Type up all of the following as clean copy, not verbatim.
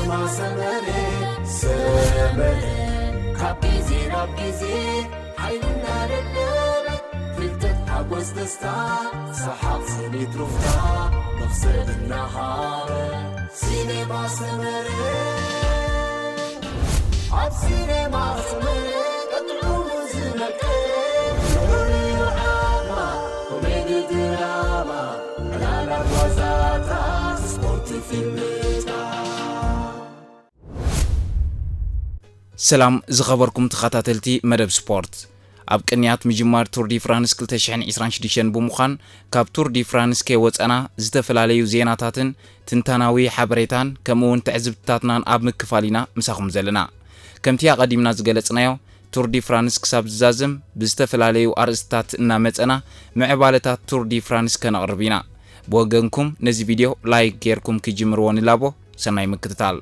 فلما سمري كابيزي رابيزي حيلنا للنار فلتت حبوز دستا سحاب سنيت رفتا نغسل النهار سينما سمري عب سينما سمري قطعو مزنك عاما كوميدي دراما على الوزاتا سبورت فيلمتا سلام زخبركم تخاتاتلتي مدب سبورت اب قنيات مجمار تور دي فرانس 2026 بمخان كاب تور دي فرانس كي وصانا زتفلاليو زيناتاتن تنتاناوي حبريتان كمون تعزبتاتنان اب مكفالينا مساخم زلنا كمتيا قديمنا زغلصنايو تور دي فرانس كساب زازم بزتفلاليو ارستات انا مصنا معبالتات تور دي فرانس كنقربينا بوغنكم نزي فيديو لايك غيركم كجمرون لابو سناي مكتتال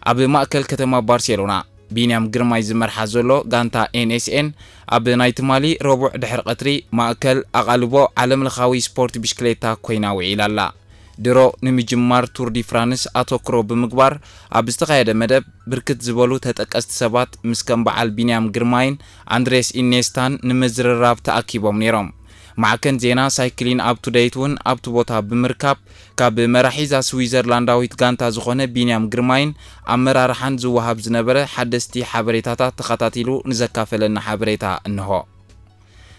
اب ماكل كتما بارسلونا بينيام غرماي زمرحا زلو غانتا NSN اب نايت مالي ربع دحر قطري ماكل اقالبو عالم الخاوي سبورت بشكليتا كويناو إلالا درو نمجمار تور دي فرانس اتوكرو بمغبار اب استقايد مدب بركت زبولو تتقست سبات مسكن بعال بينيام غرماين اندريس إنيستان نمزرراب تاكيبوم نيروم معكن زينا سايكلين اب تو ديتون اب تو بوتا بمركاب كاب مراحيزا سويزرلانداويت غانتا زخونه بينيام غرماين امرارحان زوهاب زنبره حدستي حبريتاتا تخاتاتيلو نزكافلنا حبريتا انهو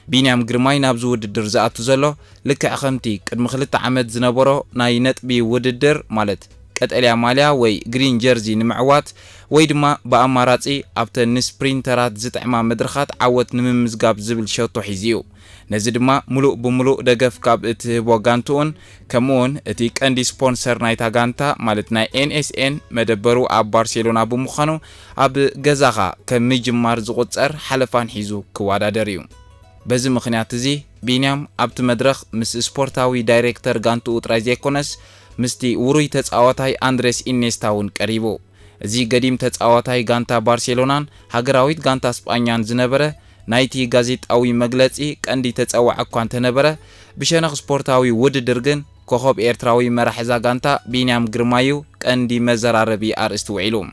بينيام غرماين ابزو وددر زاتو زلو لك اخمتي قدم 2 عامت زنبرو ناي نطبي وددر مالت قطليا ماليا وي جرين جيرزي نمعوات وي دما باماراتي ابتن سبرينترات زطعما مدرخات عوت نممزغاب زبل شوتو حيزيو نزي دما ملؤ بملؤ دغف كاب اتهبو غانتون كمون اتي قندي سبونسر نايتا غانتا مالتنا NSN مدبرو اب بارسلونا بمخانو اب غزاغا كمجمار زقصر حلفان حيزو كوادادريو بزي مخنيات زي بينيام ابت مدرخ مس سبورتاوي دايركتور غانتو ترايزيكونس مستي وروي تصاوتاي اندريس إنيستاون قريبو زي قديم تصاوتاي غانتا بارسلونان هاغراويت غانتا اسبانيان زنبره نايتي غازيطاوي مغلصي قندي تصواع اكوان تنبره بشنخ سبورتاوي وددرغن كوخوب ايرتراوي مرحزا غانتا بينيام غرمايو قندي مزراربي ارست وعيلوم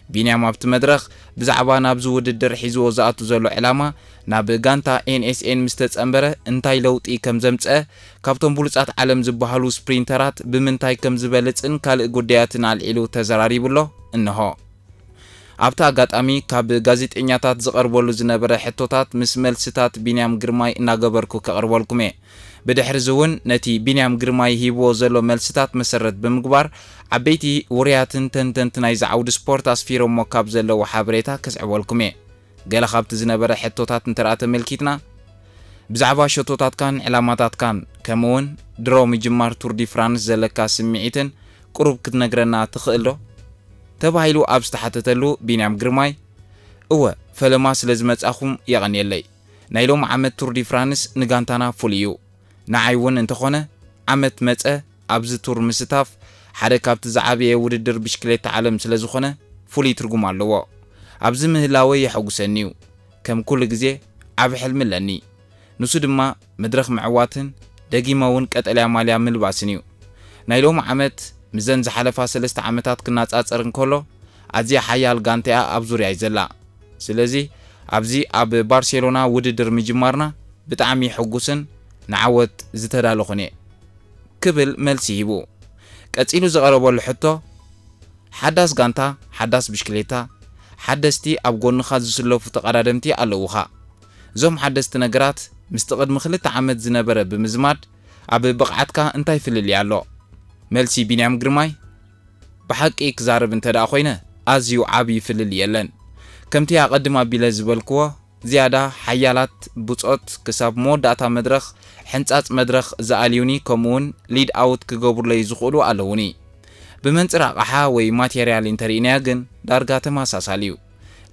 بينيام ابت مدرخ بزعبا نابزو وددر حيزو زاتو زلو علامه ناب غانتا NSN مستتصمبره انتاي لوطي كم زمصه كابتن بولصات عالم زبحالو سبرينترات بمنتاي كم زبلصن كال غدياتن العيلو تزراري بلو انهو ابتا غاطامي كاب غازيطنياتات زقربولو زنبره حتوتات مسملستات بينيام غرماي ناغبركو كقربولكمي بدحر زون نتي بينيام غرماي هيبو زلو ملستات مسرت بمغبار عبيتي ورياتن تنتنتناي زعود سبورت اسفيرو موكاب زلو حبريتا كسعولكمي قال خابت زنبره حتوتات انترات ملكيتنا بزعبا شوتوتات كان علاماتات كان كمون درو مجمار تور دي فرانس زلكا سمعيتن قرب كتنغرنا تخيلو تبايلو ابستحتتلو بينيام غرماي هو فلما سلازمصاخوم يغنيلي نايلوم عمت تور دي فرانس نغانتانا فوليو نعيون انتخونه عمت مصه ابز تور مستاف حدا كابت زعابيه وددر بشكليت عالم سلازخونه فولي ترغم اللو ابز مهلاوي يحغسنيو كم كل غزي عب حلم لني نسو دما مدرخ معواتن دغيماون قطليا ماليا ملباسنيو نايلوم عمت مزن زحلفا 3 عامتات كناصاصرن كولو ازي حيال غانتيا ابزوريا يزلا سلازي ابزي اب بارسلونا وددر مجمارنا بتعمي حغوسن نعوت زتدالو خني كبل ملسي يبو قصيلو زقربو لحتو حداس غانتا حداس بشكليتا حدستي اب غونخا زسلوف تقرادمتي الوخا زوم حدست نغرات مستقد مخلت عامت زنبره بمزماد اب بقعتكا انتاي فلل يالو ملسي بينيام غرماي بحق اكزارب انت دا خوينه ازيو عبي فلل يلن كمتي اقدما بيلا زبلكو زياده حيالات بصوت كساب موداتا مدرخ حنصاص مدرخ زاليوني كومون ليد اوت كغبر لي زخولو علوني بمنصر اقحا وي ماتيريال انترينيا گن دارغا تماساساليو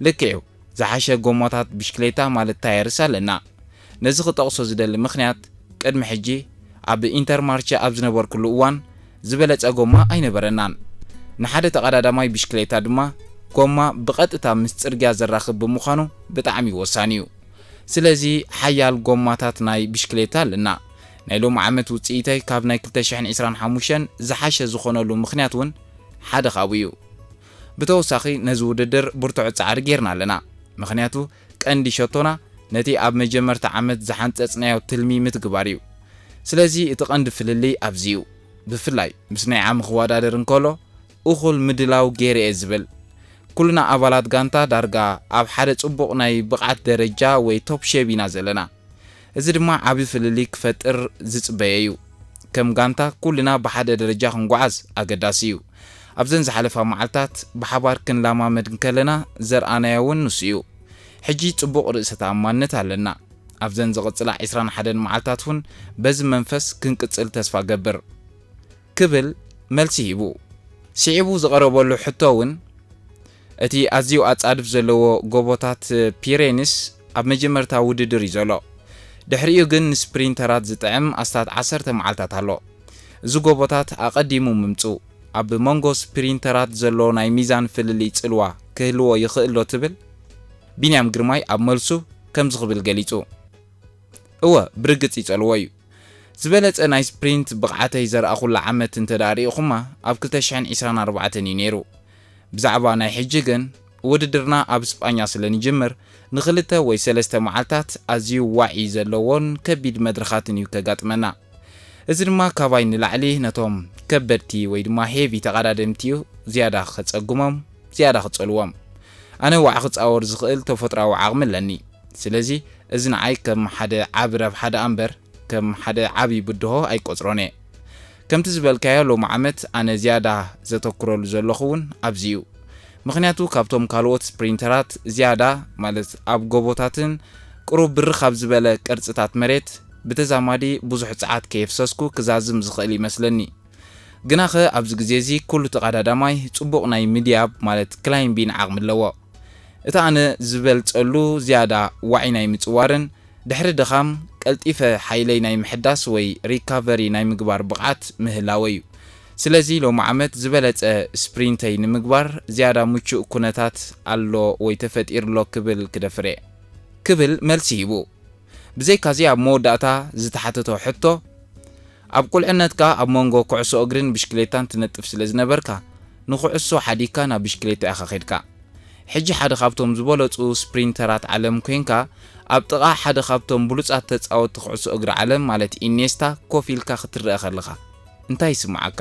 لكيو زحشه غوماتات بشكليتا مالت تايرسالنا نزخ تقصو زدل مخنيات قدم حجي اب انتر مارشا ابزنبر كل وان زبلص غوما اينبرنان نحده تقدادماي بشكليتا دما غوما بقطتا مسصرغيا زراخب بمخانو بتعمي وسانيو سلازي حيال غوماتات ناي بشكليتا لنا نايلوم عامت وصيتاي كاب ناي 2025 زحاشه زخونلو مخنياتون حدا خاويو ብተወሳኺ ነዚ ውድድር ብርቱዕ ጻዕሪ ጌርና ኣለና ምኽንያቱ ቀንዲ ሸቶና ነቲ ኣብ መጀመርታ ዓመት ዝሓንጸጽናዮ ትልሚ ምትግባር እዩ ስለዚ እቲ ቀንዲ ፍልሊ ኣብዚዩ ብፍላይ ምስ ናይ ዓም ክወዳደር እንከሎ እኹል ምድላው ጌርየ ዝብል ኩልና ኣባላት ጋንታ ዳርጋ ኣብ ሓደ ጽቡቕ ናይ ብቕዓት ደረጃ ወይ ቶፕ ሼፕ ኢና ዘለና እዚ ድማ ዓቢ ፍልሊ ክፈጥር ዝጽበየ እዩ ከም ጋንታ ኩልና ብሓደ ደረጃ ክንጓዓዝ ኣገዳሲ እዩ ኣብዘን ዝሓለፋ መዓልታት ብሓባር ክንላማመድ ከለና ዘርኣናዮ እውን ንሱ እዩ ሕጂ ጽቡቕ ርእሰ ተኣማንነት ኣለና ኣብዘን ዝቕጽላ 21 መዓልታት እውን በዚ መንፈስ ክንቅጽል ተስፋ ገብር ክብል መልሲ ሂቡ ሲዒቡ ዝቐረበሉ ሕቶ እውን እቲ ኣዝዩ ኣጻድፍ ዘለዎ ጎቦታት ፒሬኒስ ኣብ መጀመርታ ውድድር እዩ ዘሎ ድሕሪኡ ግን ንስፕሪንተራት ዝጥዕም ኣስታት 10 መዓልታት ኣሎ እዚ ጎቦታት ኣቐዲሙ ምምፁ ኣብ መንጎ ስፕሪንተራት ዘሎ ናይ ሚዛን ፍልሊ ጽልዋ ክህልዎ ይኽእል ዶ ትብል ቢንያም ግርማይ ኣብ መልሱ ከም ዝኽብል ገሊጹ እወ ብርግጽ ይጸልዎ እዩ ዝበለጸ ናይ ስፕሪንት ብቕዓተይ ዘርኣኹላ ዓመት እንተዳሪእኹማ ኣብ 2024 እዩ ነይሩ ብዛዕባ ናይ ሕጂ ግን ውድድርና ኣብ እስጳኛ ስለንጅምር ንኽልተ ወይ 3 መዓልታት ኣዝዩ ዋዒ ዘለዎን ከቢድ መድረኻትን እዩ ከጋጥመና እዚ ድማ ካባይ ንላዕሊ ነቶም ከበድቲ ወይ ድማ ሄቪ ተቐዳደምቲ እዩ ዝያዳ ክጸጉሞም ዝያዳ ክጸልዎም ኣነ ዋዕ ክጻወር ዝኽእል ተፈጥራዊ ዓቕሚ ኣለኒ ስለዚ እዚ ንዓይ ከም ሓደ ዓብ ረብሓ ደኣ እምበር ከም ሓደ ዓቢ ብድሆ ኣይቆጽሮን እየ ከምቲ ዝበልካዮ ሎሚ ዓመት ኣነ ዝያዳ ዘተኩረሉ ዘለኹ እውን ኣብዚ እዩ ምኽንያቱ ካብቶም ካልኦት ስፕሪንተራት ዝያዳ ማለት ኣብ ጎቦታትን ቅሩብ ብርኻብ ዝበለ ቅርጽታት መሬት ብተዛማዲ ብዙሕ ጸዓት ከየፍሰስኩ ክዛዝም ዝኽእል ይመስለኒ ግናኸ ኣብዚ ግዜ እዚ ኩሉ ተቐዳዳማይ ጽቡቕ ናይ ሚድያብ ማለት ክላይምቢን ዓቕሚ ኣለዎ እቲ ኣነ ዝበልጸሉ ዝያዳ ዋዒ ናይ ምጽዋርን ድሕሪ ድኻም ቀልጢፈ ሓይለይ ናይ ምሕዳስ ወይ ሪካቨሪ ናይ ምግባር ብቕዓት ምህላወ እዩ ስለዚ ሎሚ ዓመት ዝበለጸ ስፕሪንተይ ንምግባር ዝያዳ ምቹእ ኩነታት ኣሎ ወይ ተፈጢርሎ ክብል መልሲ ሂቡ ብዘይካዚ ኣብ መወዳእታ ዝተሓተቶ ሕቶ ኣብ ቁልዕነትካ ኣብ መንጎ ኩዕሶ እግርን ብሽክሌታን ትነጥፍ ስለ ዝነበርካ ንኩዕሶ ሓዲካ ናብ ብሽክሌታ ኢኻ ኸድካ ሕጂ ሓደ ካብቶም ዝበለጹ ስፕሪንተራት ዓለም ኮይንካ ኣብ ጥቓ ሓደ ካብቶም ብሉጻት ተጻወትቲ ኩዕሶ እግሪ ዓለም ማለት ኢኔስታ ኮፍ ኢልካ ክትርአ ከለኻ እንታይ ይስምዓካ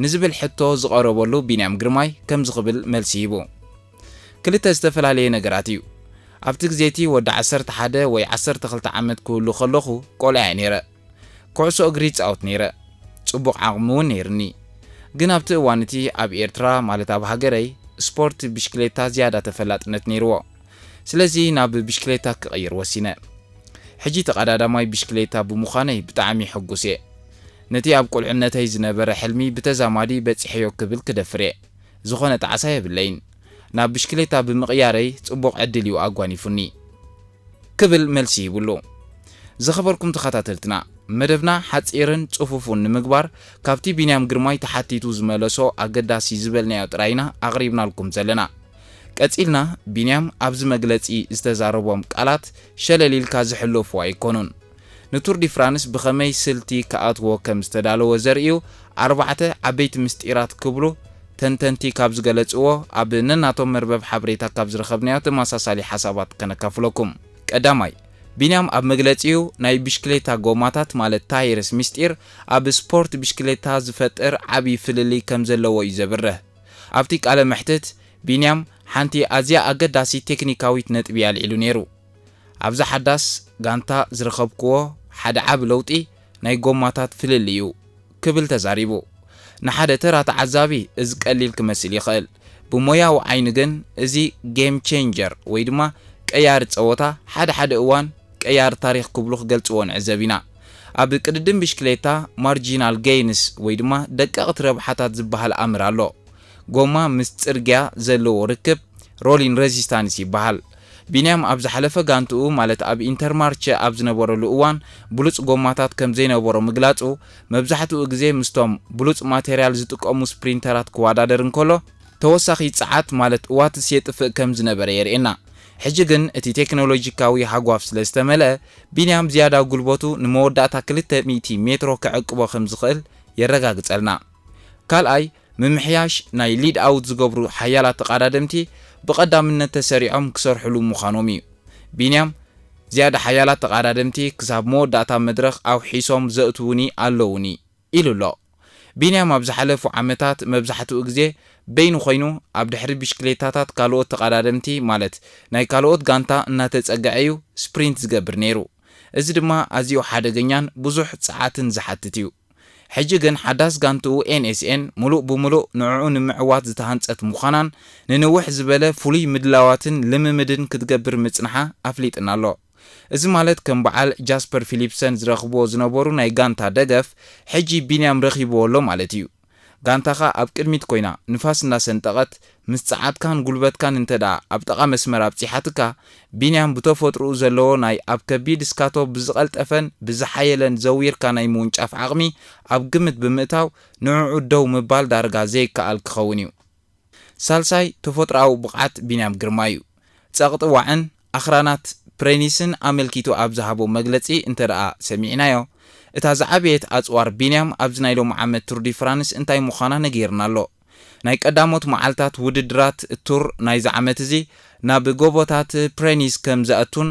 ንዝብል ሕቶ ዝቐረበሉ ቢንያም ግርማይ ከም ዝኽብል መልሲ ሂቡ ክልተ ዝተፈላለየ ነገራት እዩ ኣብቲ ግዜቲ ወዲ 11 ወይ 12 ዓመት ክህሉ ከለኹ ቆልዓ ነይረ ኩዕሶ እግሪ ጻወት ነይረ ጽቡቕ ዓቕሚ እውን ነይርኒ ግን ኣብቲ እዋን እቲ ኣብ ኤርትራ ማለት ኣብ ሃገረይ ስፖርት ብሽክሌታ ዝያዳ ተፈላጥነት ነይርዎ ስለዚ ናብ ብሽክሌታ ክቕይር ወሲነ ሕጂ ተቐዳዳማይ ብሽክሌታ ብምዃነይ ብጣዕሚ ሕጉስ እየ ነቲ ኣብ ቁልዕነተይ ዝነበረ ሕልሚ ብተዛማዲ በፂሐዮ ክብል ክደፍር እየ ዝኾነ ጣዕሳ የብለይን ናብ ብሽክሌታ ብምቕያረይ ጽቡቕ ዕድል እዩ ኣጓኒፉኒ ክብል መልሲ ይብሉ ዝኸበርኩም ተኸታተልትና መደብና ሓጺርን ጽፉፉን ንምግባር ካብቲ ቢንያም ግርማይ ተሓቲቱ ዝመለሶ ኣገዳሲ ዝበልናዮ ጥራይና ኣቕሪብናልኩም ዘለና ቀጺልና ቢንያም ኣብዚ መግለጺ ዝተዛረቦም ቃላት ሸለሊልካ ዝሕለፉ ኣይኮኑን ንቱር ዲ ፍራንስ ብኸመይ ስልቲ ከኣትዎ ከም ዝተዳለወ ዘርእዩ 4 ዓበይቲ ምስጢራት ክብሉ ተንተንቲ ካብ ዝገለጽዎ ኣብ ነናቶም መርበብ ሓበሬታ ካብ ዝረኸብናዮ ተመሳሳሊ ሓሳባት ከነካፍለኩም ቀዳማይ ቢንያም ኣብ መግለጺኡ ናይ ብሽክሌታ ጎማታት ማለት ታይርስ ምስጢር ኣብ ስፖርት ብሽክሌታ ዝፈጥር ዓቢ ፍልሊ ከም ዘለዎ እዩ ዘብርህ ኣብቲ ቃለ መሕትት ቢንያም ሓንቲ ኣዝያ ኣገዳሲ ቴክኒካዊት ነጥቢ ኣልዒሉ ነይሩ ኣብዛ ሓዳስ ጋንታ ዝረኸብክዎ ሓደ ዓብ ለውጢ ናይ ጎማታት ፍልሊ እዩ ክብል ተዛሪቡ ንሓደ ተራ ተዓዛቢ እዚ ቀሊል ክመስል ይኽእል ብሞያዊ ዓይኒ ግን እዚ ጌም ቼንጀር ወይ ድማ ቀያር ፀወታ ሓደ እዋን ቀያር ታሪኽ ክብሉ ክገልጽዎ ንዕዘብ ኢና ኣብ ቅድድም ብሽክሌታ ማርጂናል ጌይንስ ወይ ድማ ደቀቕቲ ረብሓታት ዝበሃል ኣምር ኣሎ ጎማ ምስ ጽርግያ ዘለዎ ርክብ ሮሊን ሬዚስታንስ ይበሃል ቢንያም ኣብ ዝሓለፈ ጋንትኡ ማለት ኣብ ኢንተርማርቸ ኣብ ዝነበረሉ እዋን ብሉጽ ጎማታት ከም ዘይነበሮ ምግላጹ መብዛሕትኡ ግዜ ምስቶም ብሉጽ ማቴሪያል ዝጥቀሙ ስፕሪንተራት ክወዳደር እንከሎ ተወሳኺ ጸዓት ማለት እዋትስ የጥፍእ ከም ዝነበረ የርእየና ሕጂ ግን እቲ ቴክኖሎጂካዊ ሃጓፍ ስለ ዝተመልአ ቢንያም ዝያዳ ጉልበቱ ንመወዳእታ 200 ሜትሮ ክዕቅቦ ከም ዝኽእል የረጋግጸልና ካልኣይ ምምሕያሽ ናይ ሊድ ኣውት ዝገብሩ ሓያላት ተቃዳደምቲ ብቐዳምነት ተሰሪዖም ክሰርሕሉ ምዃኖም እዩ። ቢንያም ዝያዳ ሓያላት ተቃዳደምቲ ክሳብ መወዳእታ መድረኽ ኣውሒሶም ዘእትውኒ ኣለውኒ ኢሉ ኣሎ። ቢንያም ኣብ ዝሓለፉ ዓመታት መብዛሕትኡ ግዜ በይኑ ኮይኑ ኣብ ድሕሪ ብሽክሌታታት ካልኦት ተቃዳደምቲ ማለት ናይ ካልኦት ጋንታ እናተጸግዐዩ ስፕሪንት ዝገብር ነይሩ። እዚ ድማ ኣዝዩ ሓደገኛን ብዙሕ ጸዓትን ዝሓትት እዩ። ሕጂ ግን ሓዳስ ጋንትኡ ኤንኤስኤን ሙሉእ ብምሉእ ንዕኡ ንምዕዋት ዝተሃንጸት ምዃናን ንንውሕ ዝበለ ፍሉይ ምድላዋትን ልምምድን ክትገብር ምጽንሓ ኣፍሊጥና ኣሎ። እዚ ማለት ከም በዓል ጃስፐር ፊሊፕሰን ዝረኽቦ ዝነበሩ ናይ ጋንታ ደገፍ ሕጂ ቢንያም ረኺብዎ ኣሎ ማለት እዩ። ጋንታኻ ኣብ ቅድሚት ኮይና ንፋስ እናሰንጠቐት ምስ ጸዓትካን ጉልበትካን እንተዳ ኣብ ጠቓ መስመር ኣብፂሓትካ ቢንያም ብተፈጥሮኡ ዘለዎ ናይ ኣብ ከቢድ ስካቶ ብዝቐልጠፈን ብዝሓየለን ዘዊርካ ናይ ምውንጫፍ ዓቕሚ ኣብ ግምት ብምእታው ንዕኡ ደው ምባል ዳርጋ ዘይከኣል ክኸውን እዩ። ሳልሳይ ተፈጥሮኣዊ ብቕዓት ቢንያም ግርማ እዩ። ጸቕጢ ዋዕን ኣኽራናት ፕሬኒስን ኣመልኪቱ ኣብ ዝሃቦ መግለጺ እንተደኣ ሰሚዕናዮ እታ ዝዓበየት ኣጽዋር ቢንያም ኣብዚ ናይ ሎሚ ዓመት ቱር ዲ ፍራንስ እንታይ ምዃና ነጊርና ኣሎ። ናይ ቀዳሞት መዓልታት ውድድራት ቱር ናይዚ ዓመት እዚ ናብ ጎቦታት ፕሬኒስ ከም ዘኣቱን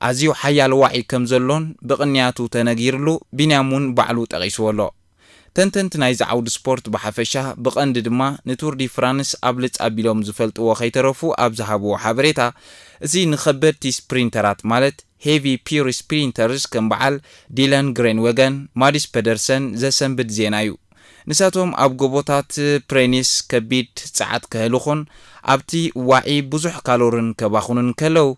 ኣዝዩ ሓያል ዋዒ ከም ዘሎን ብቕንያቱ ተነጊርሉ ቢንያም እውን ባዕሉ ጠቒስዎ ኣሎ። ተንተንቲ ናይዚ ዓውዲ ስፖርት ብሓፈሻ ብቐንዲ ድማ ንቱር ዲ ፍራንስ ኣብ ልጽ ኣቢሎም ዝፈልጥዎ ከይተረፉ ኣብ ዝሃብዎ ሓበሬታ እዚ ንኸበድቲ ስፕሪንተራት ማለት ሄቪ ፒር ስፕሪንተርስ ከም በዓል ዲለን ግሬንወገን ማዲስ ፔደርሰን ዘሰንብድ ዜና እዩ። ንሳቶም ኣብ ጎቦታት ፕሬኒስ ከቢድ ጸዓት ክህልኹን ኣብቲ ዋዒ ብዙሕ ካሎርን ከባኹንን ከለው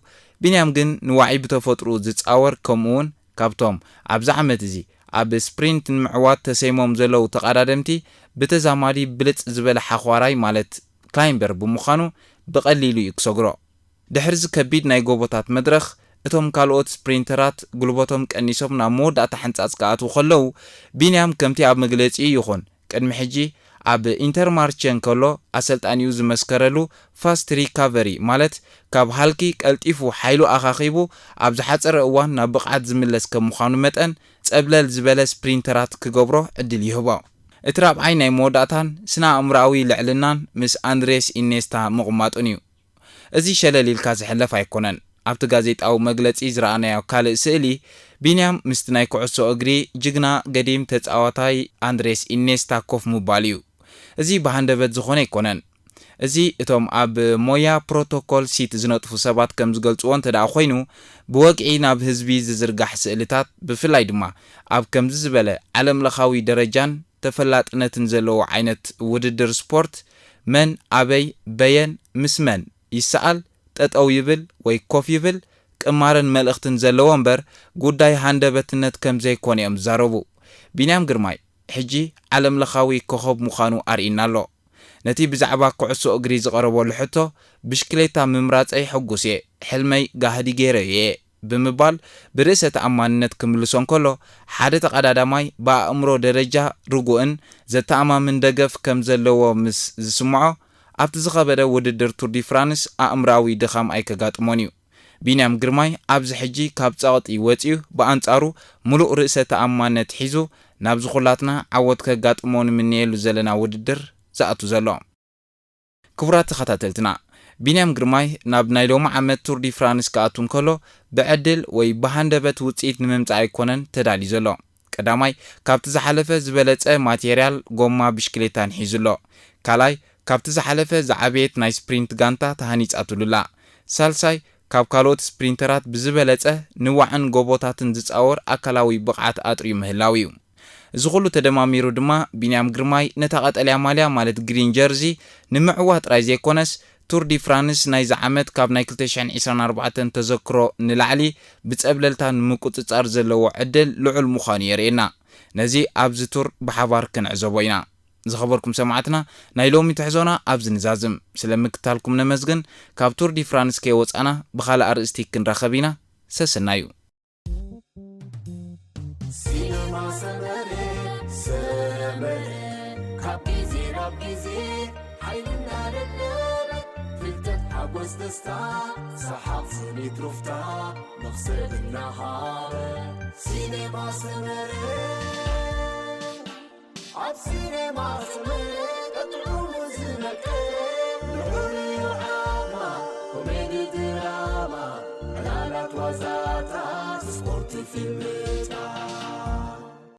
ቢንያም ግን ንዋዒ ብተፈጥሩ ዝጻወር ከምኡውን ካብቶም ኣብዚ ዓመት እዚ ኣብ ስፕሪንት ንምዕዋት ተሰይሞም ዘለው ተቃዳደምቲ ብተዛማዲ ብልጽ ዝበለ ሓኽዋራይ ማለት ክላይምበር ብምዃኑ ብቐሊሉ እዩ ክሰግሮ። ድሕሪ ከቢድ ናይ ጎቦታት መድረኽ እቶም ካልኦት ስፕሪንተራት ጉልበቶም ቀኒሶም ናብ መወዳእታ ሓንጻጽ ክኣትዉ ከለው ቢንያም ከምቲ ኣብ መግለጺ ይኹን ቅድሚ ሕጂ ኣብ ኢንተርማርቼን ከሎ ኣሰልጣኒኡ ዝመስከረሉ ፋስት ሪካቨሪ ማለት ካብ ሃልኪ ቀልጢፉ ሓይሉ ኣኻኺቡ ኣብ ዝሓፀረ እዋን ናብ ብቕዓት ዝምለስ ከም ምዃኑ መጠን ጸብለል ዝበለ ስፕሪንተራት ክገብሮ ዕድል ይህቦ። እቲ ራብዓይ ናይ መወዳእታን ስነ ኣእምሮኣዊ ልዕልናን ምስ ኣንድሬስ ኢኔስታ ምቕማጡን እዩ። እዚ ሸለል ኢልካ ዝሕለፍ ኣይኮነን። ኣብቲ ጋዜጣዊ መግለጺ ዝረኣናዮ ካልእ ስእሊ ቢንያም ምስቲ ናይ ኩዕሶ እግሪ ጅግና ገዲም ተጻዋታይ ኣንድሬስ ኢኔስታ ኮፍ ምባል እዩ። እዚ ብሃንደበት ዝኾነ ኣይኮነን። እዚ እቶም ኣብ ሞያ ፕሮቶኮል ሲት ዝነጥፉ ሰባት ከም ዝገልጽዎ እንተደኣ ኮይኑ ብወግዒ ናብ ህዝቢ ዝዝርጋሕ ስእልታት ብፍላይ ድማ ኣብ ከምዚ ዝበለ ዓለም ለኻዊ ደረጃን ተፈላጥነትን ዘለዎ ዓይነት ውድድር ስፖርት መን ኣበይ በየን ምስ መን ይሰኣል ጠጠው ይብል ወይ ኮፍ ይብል ቅማርን መልእኽትን ዘለዎ እምበር ጉዳይ ሃንደበትነት ከም ዘይኮነ እዮም ዝዛረቡ። ቢንያም ግርማይ ሕጂ ዓለም ለኻዊ ኮኸብ ምዃኑ ኣርኢና ኣሎ። ነቲ ብዛዕባ ኩዕሶ እግሪ ዝቐረበሉ ሕቶ ብሽክሌታ ምምራፀይ ሕጉስ እየ ሕልመይ ጋህዲ ገይረ እየ ብምባል ብርእሰ ተኣማንነት ክምልሶ እንከሎ ሓደ ተቐዳዳማይ ብኣእምሮ ደረጃ ርጉእን ዘተኣማምን ደገፍ ከም ዘለዎ ምስ ዝስምዖ ኣብቲ ዝኸበደ ውድድር ቱር ዲ ፍራንስ ኣእምራዊ ድኻም ኣይከጋጥሞን እዩ። ቢንያም ግርማይ ኣብዚ ሕጂ ካብ ጸቕጢ ወፂኡ ብኣንጻሩ ሙሉእ ርእሰ ተኣማንነት ሒዙ ናብ ዝኹላትና ዓወት ከጋጥሞ ንምንየሉ ዘለና ውድድር ዝኣቱ ዘሎ። ክቡራት ተኸታተልትና ቢንያም ግርማይ ናብ ናይ ሎሚ ዓመት ቱር ዲ ፍራንስ ክኣቱ እንከሎ ብዕድል ወይ ብሃንደበት ውፅኢት ንምምጻእ ኣይኮነን ተዳልዩ ዘሎ። ቀዳማይ ካብቲ ዝሓለፈ ዝበለጸ ማቴርያል ጎማ ብሽክሌታን ሒዙሎ። ካልኣይ ካብቲ ዝሓለፈ ዝዓበየት ናይ ስፕሪንት ጋንታ ተሃኒጻትሉላ። ሳልሳይ ካብ ካልኦት ስፕሪንተራት ብዝበለጸ ንዋዕን ጎቦታትን ዝጻወር ኣካላዊ ብቕዓት ኣጥርዩ ምህላው እዩ። እዚ ኩሉ ተደማሚሩ ድማ ቢንያም ግርማይ ነታ ቀጠልያ ማልያ ማለት ግሪን ጀርዚ ንምዕዋት ጥራይ ዘይኮነስ ቱር ዲ ፍራንስ ናይ ዝዓመት ካብ ናይ 2024 ተዘክሮ ንላዕሊ ብጸብለልታ ንምቁጽጻር ዘለዎ ዕድል ልዑል ምዃኑ የርእየና። ነዚ ኣብዚ ቱር ብሓባር ክንዕዘቦ ኢና። ዝኸበርኩም ሰማዕትና ናይ ሎሚ ትሕዞና ኣብዚ ንዛዝም ስለምክታልኩም ነመዝግን ካብ ቱር ዲ ፍራንስ ከይወፃና ብኻልእ ኣርእስቲ ክንራኸብ ኢና። ሰሰናዩ دستا صحاب سنيت رفتا نخسر النهار سينما سمري عب سينما سمري سبورت فيلم